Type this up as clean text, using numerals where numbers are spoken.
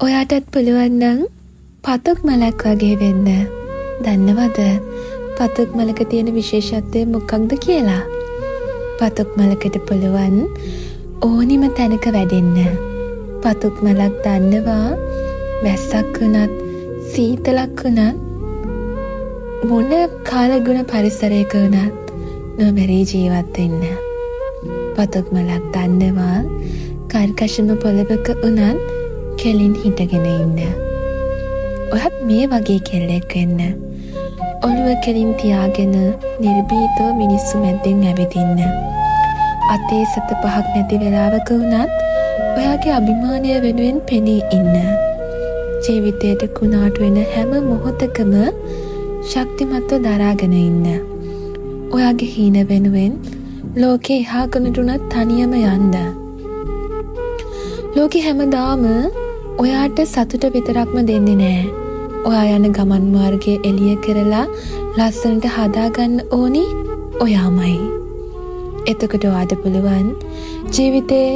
ඔයාටත් පුළුවන් නම් පතුක් මලක් වගේ වෙන්න. දන්නවද පතුක් මලක තියෙන විශේෂත්වය මොකක්ද කියලා? පතුක් මලකට පුළුවන් ඕනිම තැනක වැඩෙන්න. පතුක් මලක් දන්නවා වැස්සක් වුණත් සීතලක් වුණත් මොන කාලගුණ පරිසරයක වුණත් නොමැරී ජීවත් වෙන්න. පතුක් මලක් දන්නවා කර්කශම පොළවක වුණත් කෙලින් හිටගෙන ඉන්න. ඔයත් මේ වගේ කෙල්ලෙක් වෙන්න. ඔළුව කෙලින් තියාගෙන නිර්භීතව මිනිස්සු මැද්දෙන් ඇවිදින්න. අතේ සත පහක් නැති වෙලාවක වුණත් ඔයාගේ අභිමානය වෙනුවෙන් පෙනී ඉන්න. ජීවිතයට කුණාටු වෙන හැම මොහොතකම ශක්තිමත්ව දරාගෙන ඉන්න. ඔයාගේ හීන වෙනුවෙන් ලෝකේ එහා කනටුනත් තනියම යන්න. ලෝකෙ හැමදාම ඔයාට සතුට විතරක්ම දෙන්නේ නෑ. ඔයා යන ගමන් මාර්ගය එළිය කරලා ලස්සනට හදාගන්න ඕනි ඔයාමයි. එතකොට ඔයාට පුළුවන් ජීවිතේ